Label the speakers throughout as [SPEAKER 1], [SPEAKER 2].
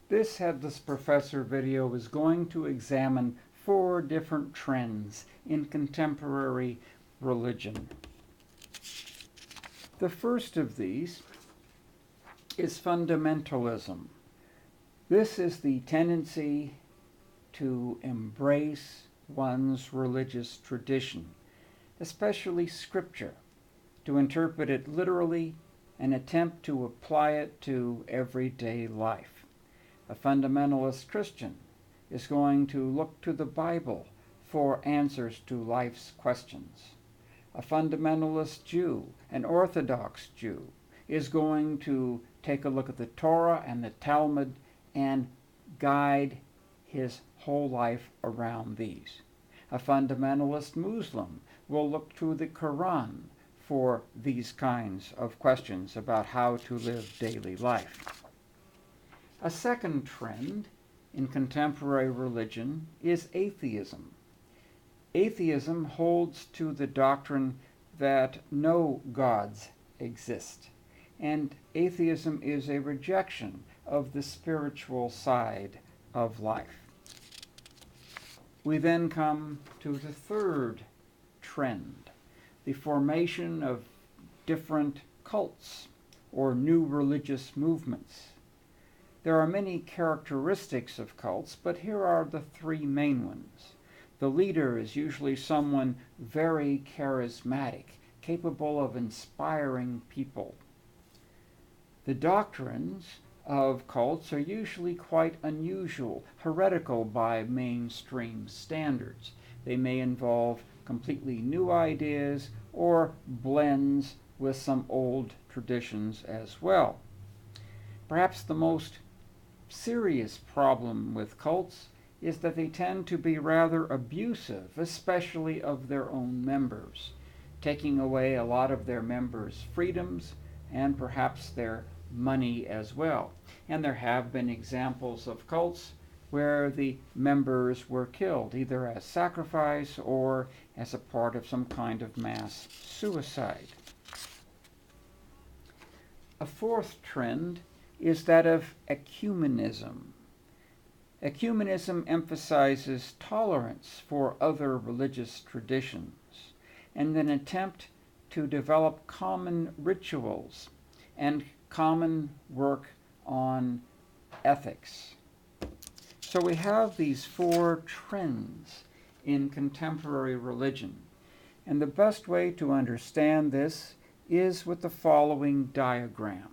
[SPEAKER 1] This Headless Professor video is going to examine 4 different trends in contemporary religion. The first of these is fundamentalism. This is the tendency to embrace one's religious tradition, especially scripture, to interpret it literally and attempt to apply it to everyday life. A fundamentalist Christian is going to look to the Bible for answers to life's questions. A fundamentalist Jew, an Orthodox Jew, is going to take a look at the Torah and the Talmud and guide his whole life around these. A fundamentalist Muslim will look to the Quran for these kinds of questions about how to live daily life. A second trend in contemporary religion is atheism. Atheism holds to the doctrine that no gods exist, and atheism is a rejection of the spiritual side of life. We then come to the third trend, the formation of different cults or new religious movements. There are many characteristics of cults, but here are the 3 main ones. The leader is usually someone very charismatic, capable of inspiring people. The doctrines of cults are usually quite unusual, heretical by mainstream standards. They may involve completely new ideas or blends with some old traditions as well. Perhaps the most serious problem with cults is that they tend to be rather abusive, especially of their own members, taking away a lot of their members' freedoms and perhaps their money as well. And there have been examples of cults where the members were killed, either as sacrifice or as a part of some kind of mass suicide. A fourth trend is that of ecumenism. Ecumenism emphasizes tolerance for other religious traditions and an attempt to develop common rituals and common work on ethics. So we have these 4 trends in contemporary religion, and the best way to understand this is with the following diagram.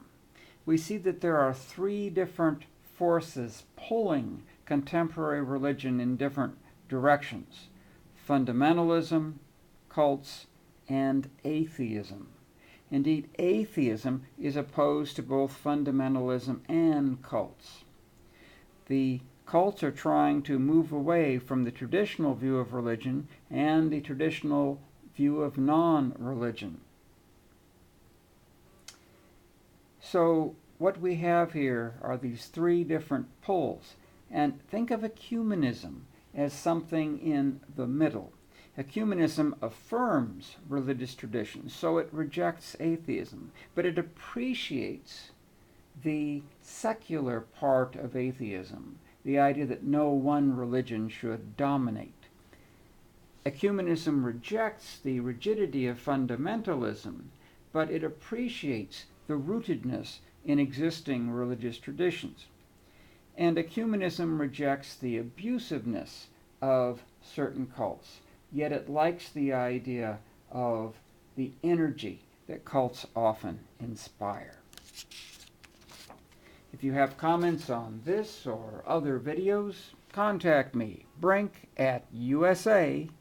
[SPEAKER 1] We see that there are 3 different forces pulling contemporary religion in different directions: fundamentalism, cults, and atheism. Indeed, atheism is opposed to both fundamentalism and cults. The cults are trying to move away from the traditional view of religion and the traditional view of non-religion. So what we have here are these 3 different poles, and think of ecumenism as something in the middle. Ecumenism affirms religious traditions, so it rejects atheism, but it appreciates the secular part of atheism, the idea that no one religion should dominate. Ecumenism rejects the rigidity of fundamentalism, but it appreciates the rootedness in existing religious traditions. And ecumenism rejects the abusiveness of certain cults, yet it likes the idea of the energy that cults often inspire. If you have comments on this or other videos, contact me, brink@usa.com.